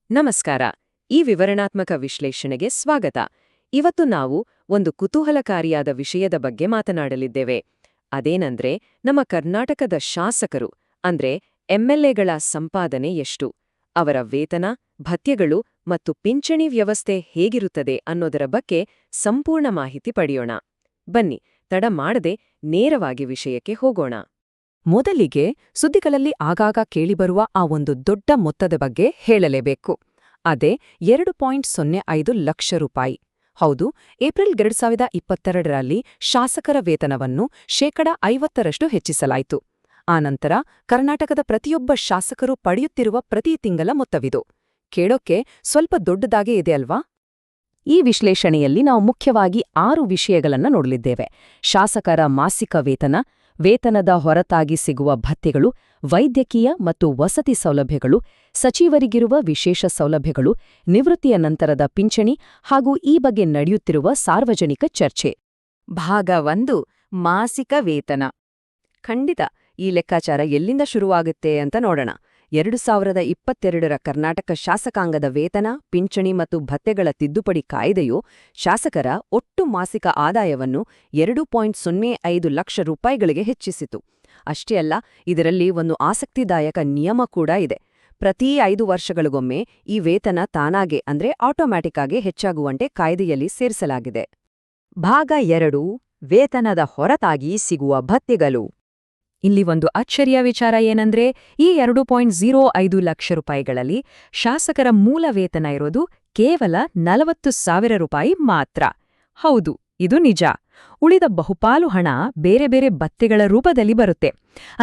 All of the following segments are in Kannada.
ನಮಸ್ಕಾರ. ಈ ವಿವರಣಾತ್ಮಕ ವಿಶ್ಲೇಷಣೆಗೆ ಸ್ವಾಗತ. ಇವತ್ತು ನಾವು ಒಂದು ಕುತೂಹಲಕಾರಿಯಾದ ವಿಷಯದ ಬಗ್ಗೆ ಮಾತನಾಡಲಿದ್ದೇವೆ. ಅದೇನಂದ್ರೆ ನಮ್ಮ ಕರ್ನಾಟಕದ ಶಾಸಕರು ಅಂದ್ರೆ ಎಂಎಲ್ಎಗಳ ಸಂಪಾದನೆ ಎಷ್ಟು, ಅವರ ವೇತನ, ಭತ್ಯೆಗಳು ಮತ್ತು ಪಿಂಚಣಿ ವ್ಯವಸ್ಥೆ ಹೇಗಿರುತ್ತದೆ ಅನ್ನೋದರ ಬಗ್ಗೆ ಸಂಪೂರ್ಣ ಮಾಹಿತಿ ಪಡೆಯೋಣ. ಬನ್ನಿ, ತಡ ಮಾಡದೆ ನೇರವಾಗಿ ವಿಷಯಕ್ಕೆ ಹೋಗೋಣ. ಮೊದಲಿಗೆ ಸುದ್ದಿಗಳಲ್ಲಿ ಆಗಾಗ ಕೇಳಿಬರುವ ಆ ಒಂದು ದೊಡ್ಡ ಮೊತ್ತದ ಬಗ್ಗೆ ಹೇಳಲೇಬೇಕು. ಅದೇ 2.05 ಲಕ್ಷ ರೂಪಾಯಿ. ಹೌದು, ಏಪ್ರಿಲ್ 2022ರಲ್ಲಿ ಶಾಸಕರ ವೇತನವನ್ನು 50% ಹೆಚ್ಚಿಸಲಾಯಿತು. ಆನಂತರ ಕರ್ನಾಟಕದ ಪ್ರತಿಯೊಬ್ಬ ಶಾಸಕರು ಪಡೆಯುತ್ತಿರುವ ಪ್ರತಿ ತಿಂಗಳ ಮೊತ್ತವಿದು. ಕೇಳೋಕೆ ಸ್ವಲ್ಪ ದೊಡ್ಡದಾಗೇ ಇದೆ ಅಲ್ವಾ? ಈ ವಿಶ್ಲೇಷಣೆಯಲ್ಲಿ ನಾವು ಮುಖ್ಯವಾಗಿ 6 ವಿಷಯಗಳನ್ನು ನೋಡಲಿದ್ದೇವೆ. ಶಾಸಕರ ಮಾಸಿಕ ವೇತನ, ವೇತನದ ಹೊರತಾಗಿ ಸಿಗುವ ಭತ್ಯೆಗಳು, ವೈದ್ಯಕೀಯ ಮತ್ತು ವಸತಿ ಸೌಲಭ್ಯಗಳು, ಸಚಿವರಿಗಿರುವ ವಿಶೇಷ ಸೌಲಭ್ಯಗಳು, ನಿವೃತ್ತಿಯ ನಂತರದ ಪಿಂಚಣಿ ಹಾಗೂ ಈ ಬಗ್ಗೆ ನಡೆಯುತ್ತಿರುವ ಸಾರ್ವಜನಿಕ ಚರ್ಚೆ. ಭಾಗ 1: ಮಾಸಿಕ ವೇತನ. ಖಂಡಿತ ಈ ಲೆಕ್ಕಾಚಾರ ಎಲ್ಲಿಂದ ಶುರುವಾಗುತ್ತೆ ಅಂತ ನೋಡೋಣ. 2022ರ ಕರ್ನಾಟಕ ಶಾಸಕಾಂಗದ ವೇತನ, ಪಿಂಚಣಿ ಮತ್ತು ಭತ್ಯೆಗಳ ತಿದ್ದುಪಡಿ ಕಾಯ್ದೆಯು ಶಾಸಕರ ಒಟ್ಟು ಮಾಸಿಕ ಆದಾಯವನ್ನು 2.05 ಲಕ್ಷ ರೂಪಾಯಿಗಳಿಗೆ ಹೆಚ್ಚಿಸಿತು. ಅಷ್ಟೇ ಅಲ್ಲ, ಇದರಲ್ಲಿ ಒಂದು ಆಸಕ್ತಿದಾಯಕ ನಿಯಮ ಕೂಡ ಇದೆ. ಪ್ರತಿ 5 ವರ್ಷಗಳಿಗೊಮ್ಮೆ ಈ ವೇತನ ತಾನಾಗೆ ಅಂದ್ರೆ ಆಟೋಮ್ಯಾಟಿಕ್ ಆಗಿ ಹೆಚ್ಚಾಗುವಂತೆ ಕಾಯ್ದೆಯಲ್ಲಿ ಸೇರಿಸಲಾಗಿದೆ. ಭಾಗ 2: ವೇತನದ ಹೊರತಾಗಿ ಸಿಗುವ ಭತ್ಯೆಗಳು. ಇಲ್ಲಿ ಒಂದು ಅಚ್ಚರಿಯ ವಿಚಾರ ಏನಂದ್ರೆ, ಈ 2.05 ಲಕ್ಷ ರೂಪಾಯಿಗಳಲ್ಲಿ ಶಾಸಕರ ಮೂಲ ವೇತನ ಇರೋದು ಕೇವಲ 40,000 ರೂಪಾಯಿ ಮಾತ್ರ. ಹೌದು, ಇದು ನಿಜ. ಉಳಿದ ಬಹುಪಾಲು ಹಣ ಬೇರೆ ಬೇರೆ ಭತ್ಯೆಗಳ ರೂಪದಲ್ಲಿ ಬರುತ್ತೆ.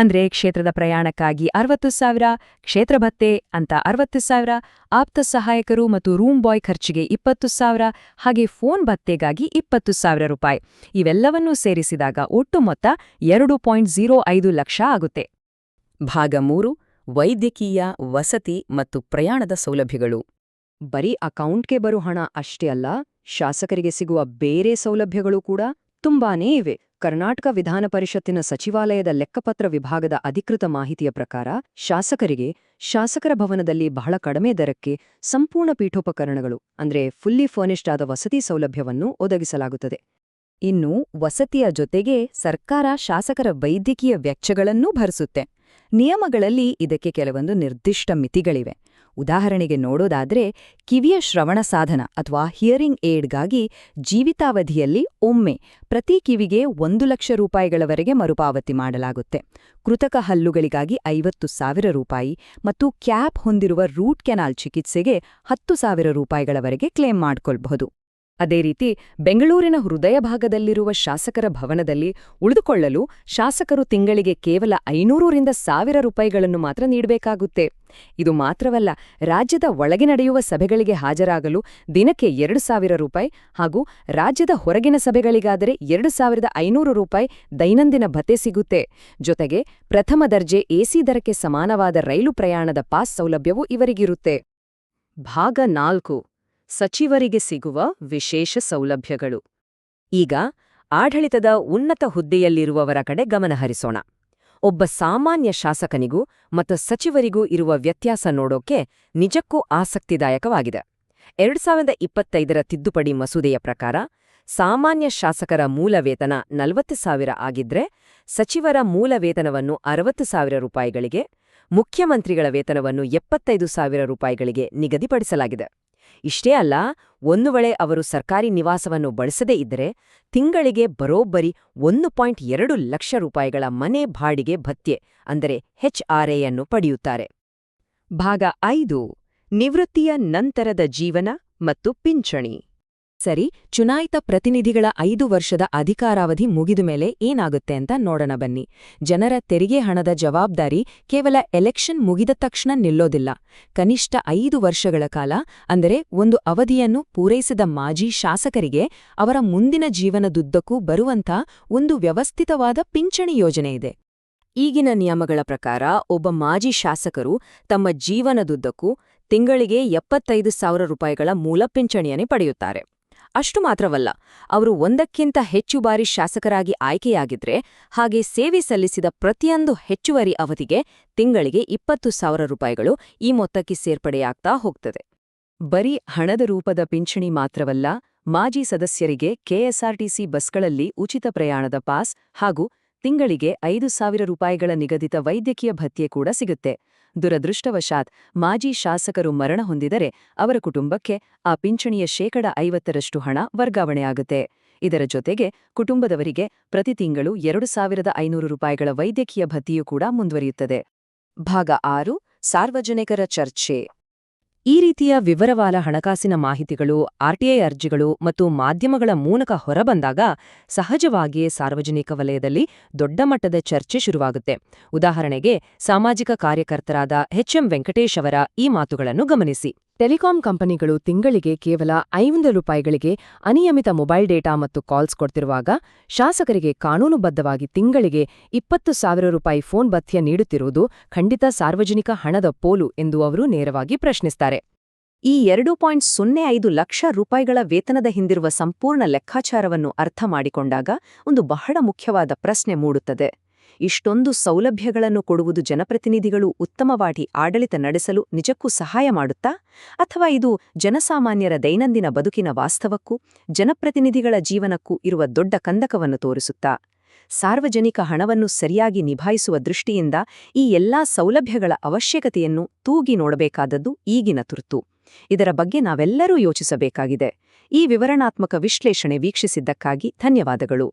ಅಂದ್ರೆ ಕ್ಷೇತ್ರದ ಪ್ರಯಾಣಕ್ಕಾಗಿ 60,000, ಕ್ಷೇತ್ರ ಭತ್ಯೆ ಅಂತ 60,000, ಆಪ್ತ ಸಹಾಯಕರು ಮತ್ತು ರೂಮ್ ಬಾಯ್ ಖರ್ಚಿಗೆ 20,000, ಹಾಗೆ ಫೋನ್ ಭತ್ಯೆಗಾಗಿ 20,000 ರೂಪಾಯಿ. ಇವೆಲ್ಲವನ್ನೂ ಸೇರಿಸಿದಾಗ ಒಟ್ಟು ಮೊತ್ತ 2.05 ಲಕ್ಷ ಆಗುತ್ತೆ. ಭಾಗ 3: ವೈದ್ಯಕೀಯ, ವಸತಿ ಮತ್ತು ಪ್ರಯಾಣದ ಸೌಲಭ್ಯಗಳು. ಬರೀ ಅಕೌಂಟ್ಗೆ ಬರೋ ಹಣ ಅಷ್ಟೇ ಅಲ್ಲ, ಶಾಸಕರಿಗೆ ಸಿಗುವ ಬೇರೆ ಸೌಲಭ್ಯಗಳು ಕೂಡ ತುಂಬಾನೇ ಇವೆ. ಕರ್ನಾಟಕ ವಿಧಾನ ಪರಿಷತ್ತಿನ ಸಚಿವಾಲಯದ ಲೆಕ್ಕಪತ್ರ ವಿಭಾಗದ ಅಧಿಕೃತ ಮಾಹಿತಿಯ ಪ್ರಕಾರ ಶಾಸಕರಿಗೆ ಶಾಸಕರ ಭವನದಲ್ಲಿ ಬಹಳ ಕಡಿಮೆ ದರಕ್ಕೆ ಸಂಪೂರ್ಣ ಪೀಠೋಪಕರಣಗಳು ಅಂದ್ರೆ ಫುಲ್ಲಿ ಫರ್ನಿಶ್ಡ್ ಆದ ವಸತಿ ಸೌಲಭ್ಯವನ್ನು ಒದಗಿಸಲಾಗುತ್ತದೆ. ಇನ್ನು ವಸತಿಯ ಜೊತೆಗೆ ಸರ್ಕಾರ ಶಾಸಕರ ವೈದ್ಯಕೀಯ ವೆಚ್ಚಗಳನ್ನೂ ಭರಿಸುತ್ತೆ. ನಿಯಮಗಳಲ್ಲಿ ಇದಕ್ಕೆ ಕೆಲವೊಂದು ನಿರ್ದಿಷ್ಟ ಮಿತಿಗಳಿವೆ. ಉದಾಹರಣೆಗೆ ನೋಡೋದಾದ್ರೆ, ಕಿವಿಯ ಶ್ರವಣ ಸಾಧನ ಅಥವಾ ಹಿಯರಿಂಗ್ ಏಡ್ಗಾಗಿ ಜೀವಿತಾವಧಿಯಲ್ಲಿ ಒಮ್ಮೆ ಪ್ರತಿ ಕಿವಿಗೆ 1 ಲಕ್ಷ ರೂಪಾಯಿಗಳವರೆಗೆ ಮರುಪಾವತಿ ಮಾಡಲಾಗುತ್ತೆ. ಕೃತಕ ಹಲ್ಲುಗಳಿಗಾಗಿ 50,000 ರೂಪಾಯಿ ಮತ್ತು ಕ್ಯಾಪ್ ಹೊಂದಿರುವ ರೂಟ್ ಕೆನಾಲ್ ಚಿಕಿತ್ಸೆಗೆ 10,000 ರೂಪಾಯಿಗಳವರೆಗೆ ಕ್ಲೇಮ್ ಮಾಡ್ಕೊಳ್ಬಹುದು. ಅದೇ ರೀತಿ ಬೆಂಗಳೂರಿನ ಹೃದಯ ಭಾಗದಲ್ಲಿರುವ ಶಾಸಕರ ಭವನದಲ್ಲಿ ಉಳಿದುಕೊಳ್ಳಲು ಶಾಸಕರು ತಿಂಗಳಿಗೆ ಕೇವಲ 500ರಿಂದ 1,000 ರೂಪಾಯಿಗಳನ್ನು ಮಾತ್ರ ನೀಡಬೇಕಾಗುತ್ತೆ. ಇದು ಮಾತ್ರವಲ್ಲ, ರಾಜ್ಯದ ಒಳಗೆ ನಡೆಯುವ ಸಭೆಗಳಿಗೆ ಹಾಜರಾಗಲು ದಿನಕ್ಕೆ 2,000 ರೂಪಾಯಿ ಹಾಗೂ ರಾಜ್ಯದ ಹೊರಗಿನ ಸಭೆಗಳಿಗಾದರೆ 2,500 ರೂಪಾಯಿ ದೈನಂದಿನ ಭತ್ಯೆ ಸಿಗುತ್ತೆ. ಜೊತೆಗೆ ಪ್ರಥಮ ದರ್ಜೆ ಎಸಿ ದರಕ್ಕೆ ಸಮಾನವಾದ ರೈಲು ಪ್ರಯಾಣದ ಪಾಸ್ ಸೌಲಭ್ಯವೂ ಇವರಿಗಿರುತ್ತೆ. ಭಾಗ 4: ಸಚಿವರಿಗೆ ಸಿಗುವ ವಿಶೇಷ ಸೌಲಭ್ಯಗಳು. ಈಗ ಆಡಳಿತದ ಉನ್ನತ ಹುದ್ದೆಯಲ್ಲಿರುವವರ ಕಡೆ ಗಮನಹರಿಸೋಣ. ಒಬ್ಬ ಸಾಮಾನ್ಯ ಶಾಸಕನಿಗೂ ಮತ್ತು ಸಚಿವರಿಗೂ ಇರುವ ವ್ಯತ್ಯಾಸ ನೋಡೋಕೆ ನಿಜಕ್ಕೂ ಆಸಕ್ತಿದಾಯಕವಾಗಿದೆ. 2025ರ ತಿದ್ದುಪಡಿ ಮಸೂದೆಯ ಪ್ರಕಾರ ಸಾಮಾನ್ಯ ಶಾಸಕರ ಮೂಲ ವೇತನ 40,000 ಆಗಿದ್ರೆ ಸಚಿವರ ಮೂಲ ವೇತನವನ್ನು 60,000 ರೂಪಾಯಿಗಳಿಗೆ, ಮುಖ್ಯಮಂತ್ರಿಗಳ ವೇತನವನ್ನು 75,000 ರೂಪಾಯಿಗಳಿಗೆ ನಿಗದಿಪಡಿಸಲಾಗಿದೆ. ಇಷ್ಟೇ ಅಲ್ಲ, ಒಂದು ವೇಳೆ ಅವರು ಸರ್ಕಾರಿ ನಿವಾಸವನ್ನು ಬಳಸದೇ ಇದ್ದರೆ ತಿಂಗಳಿಗೆ ಬರೋಬ್ಬರಿ 1.2 ಲಕ್ಷ ರೂಪಾಯಿಗಳ ಮನೆ ಬಾಡಿಗೆ ಭತ್ಯೆ ಅಂದರೆ HRAಯನ್ನು ಪಡೆಯುತ್ತಾರೆ. ಭಾಗ 5: ನಿವೃತ್ತಿಯ ನಂತರದ ಜೀವನ ಮತ್ತು ಪಿಂಚಣಿ. ಸರಿ, ಚುನಾಯಿತ ಪ್ರತಿನಿಧಿಗಳ 5 ವರ್ಷದ ಅಧಿಕಾರಾವಧಿ ಮುಗಿದ ಮೇಲೆ ಏನಾಗುತ್ತೆ ಅಂತ ನೋಡೋಣ ಬನ್ನಿ. ಜನರ ತೆರಿಗೆ ಹಣದ ಜವಾಬ್ದಾರಿ ಕೇವಲ ಎಲೆಕ್ಷನ್ ಮುಗಿದ ತಕ್ಷಣ ನಿಲ್ಲೋದಿಲ್ಲ. ಕನಿಷ್ಠ 5 ವರ್ಷಗಳ ಕಾಲ ಅಂದರೆ ಒಂದು ಅವಧಿಯನ್ನು ಪೂರೈಸಿದ ಮಾಜಿ ಶಾಸಕರಿಗೆ ಅವರ ಮುಂದಿನ ಜೀವನದುದ್ದಕ್ಕೂ ಬರುವಂಥ ಒಂದು ವ್ಯವಸ್ಥಿತವಾದ ಪಿಂಚಣಿ ಯೋಜನೆ ಇದೆ. ಈಗಿನ ನಿಯಮಗಳ ಪ್ರಕಾರ ಒಬ್ಬ ಮಾಜಿ ಶಾಸಕರು ತಮ್ಮ ಜೀವನದುದ್ದಕ್ಕೂ ತಿಂಗಳಿಗೆ 75,000 ರೂಪಾಯಿಗಳ ಮೂಲ ಪಿಂಚಣಿಯನ್ನೇ ಪಡೆಯುತ್ತಾರೆ. ಅಷ್ಟು ಮಾತ್ರವಲ್ಲ, ಅವರು ಒಂದಕ್ಕಿಂತ ಹೆಚ್ಚು ಬಾರಿ ಶಾಸಕರಾಗಿ ಆಯ್ಕೆಯಾಗಿದ್ರೆ ಹಾಗೆ ಸೇವೆ ಸಲ್ಲಿಸಿದ ಪ್ರತಿಯೊಂದು ಹೆಚ್ಚುವರಿ ಅವಧಿಗೆ ತಿಂಗಳಿಗೆ 20,000 ರೂಪಾಯಿಗಳು ಈ ಮೊತ್ತಕ್ಕೆ ಸೇರ್ಪಡೆಯಾಗ್ತಾ ಹೋಗ್ತದೆ. ಬರೀ ಹಣದ ರೂಪದ ಪಿಂಚಣಿ ಮಾತ್ರವಲ್ಲ, ಮಾಜಿ ಸದಸ್ಯರಿಗೆ ಕೆಎಸ್ಆರ್ಟಿಸಿ ಬಸ್ಗಳಲ್ಲಿ ಉಚಿತ ಪ್ರಯಾಣದ ಪಾಸ್ ಹಾಗೂ ತಿಂಗಳಿಗೆ 5,000 ರೂಪಾಯಿಗಳ ನಿಗದಿತ ವೈದ್ಯಕೀಯ ಭತ್ಯೆ ಕೂಡ ಸಿಗುತ್ತೆ. ದುರದೃಷ್ಟವಶಾತ್ ಮಾಜಿ ಶಾಸಕರು ಮರಣ ಹೊಂದಿದರೆ ಅವರ ಕುಟುಂಬಕ್ಕೆ ಆ ಪಿಂಚಣಿಯ 50% ಹಣ ವರ್ಗಾವಣೆಯಾಗುತ್ತೆ. ಇದರ ಜೊತೆಗೆ ಕುಟುಂಬದವರಿಗೆ ಪ್ರತಿ ತಿಂಗಳು 2,500 ರೂಪಾಯಿಗಳ ವೈದ್ಯಕೀಯ ಭತ್ಯೆಯೂ ಕೂಡ ಮುಂದುವರಿಯುತ್ತದೆ. ಭಾಗ 6 ಸಾರ್ವಜನಿಕರ ಚರ್ಚೆ. ಈ ರೀತಿಯ ವಿವರವಾದ ಹಣಕಾಸಿನ ಮಾಹಿತಿಗಳು, ಆರ್ಟಿಐ ಅರ್ಜಿಗಳು ಮತ್ತು ಮಾಧ್ಯಮಗಳ ಮೂಲಕ ಹೊರಬಂದಾಗ ಸಹಜವಾಗಿಯೇ ಸಾರ್ವಜನಿಕ ವಲಯದಲ್ಲಿ ದೊಡ್ಡ ಮಟ್ಟದ ಚರ್ಚೆ ಶುರುವಾಗುತ್ತೆ. ಉದಾಹರಣೆಗೆ, ಸಾಮಾಜಿಕ ಕಾರ್ಯಕರ್ತರಾದ ಎಚ್.ಎಂ. ವೆಂಕಟೇಶ್ ಅವರ ಈ ಮಾತುಗಳನ್ನು ಗಮನಿಸಿ. ಟೆಲಿಕಾಂ ಕಂಪನಿಗಳು ತಿಂಗಳಿಗೆ ಕೇವಲ 500 ರೂಪಾಯಿಗಳಿಗೆ ಅನಿಯಮಿತ ಮೊಬೈಲ್ ಡೇಟಾ ಮತ್ತು ಕಾಲ್ಸ್ ಕೊಡ್ತಿರುವಾಗ, ಶಾಸಕರಿಗೆ ಕಾನೂನುಬದ್ಧವಾಗಿ ತಿಂಗಳಿಗೆ 20,000 ರೂಪಾಯಿ ಫೋನ್ ಭತ್ಯೆ ನೀಡುತ್ತಿರುವುದು ಖಂಡಿತ ಸಾರ್ವಜನಿಕ ಹಣದ ಪೋಲು ಎಂದು ಅವರು ನೇರವಾಗಿ ಪ್ರಶ್ನಿಸ್ತಾರೆ. ಈ 2.05 ಲಕ್ಷ ರೂಪಾಯಿಗಳ ವೇತನದ ಹಿಂದಿರುವ ಸಂಪೂರ್ಣ ಲೆಕ್ಕಾಚಾರವನ್ನು ಅರ್ಥ ಮಾಡಿಕೊಂಡಾಗ ಒಂದು ಬಹಳ ಮುಖ್ಯವಾದ ಪ್ರಶ್ನೆ ಮೂಡುತ್ತದೆ. ಇಷ್ಟೊಂದು ಸೌಲಭ್ಯಗಳನ್ನು ಕೊಡುವುದು ಜನಪ್ರತಿನಿಧಿಗಳು ಉತ್ತಮವಾಗಿ ಆಡಳಿತ ನಡೆಸಲು ನಿಜಕ್ಕೂ ಸಹಾಯ ಮಾಡುತ್ತಾ? ಅಥವಾ ಇದು ಜನಸಾಮಾನ್ಯರ ದೈನಂದಿನ ಬದುಕಿನ ವಾಸ್ತವಕ್ಕೂ ಜನಪ್ರತಿನಿಧಿಗಳ ಜೀವನಕ್ಕೂ ಇರುವ ದೊಡ್ಡ ಕಂದಕವನ್ನು ತೋರಿಸುತ್ತಾ? ಸಾರ್ವಜನಿಕ ಹಣವನ್ನು ಸರಿಯಾಗಿ ನಿಭಾಯಿಸುವ ದೃಷ್ಟಿಯಿಂದ ಈ ಎಲ್ಲಾ ಸೌಲಭ್ಯಗಳ ಅವಶ್ಯಕತೆಯನ್ನು ತೂಗಿ ನೋಡಬೇಕಾದದ್ದು ಈಗಿನ ತುರ್ತು. ಇದರ ಬಗ್ಗೆ ನಾವೆಲ್ಲರೂ ಯೋಚಿಸಬೇಕಾಗಿದೆ. ಈ ವಿವರಣಾತ್ಮಕ ವಿಶ್ಲೇಷಣೆ ವೀಕ್ಷಿಸಿದ್ದಕ್ಕಾಗಿ ಧನ್ಯವಾದಗಳು.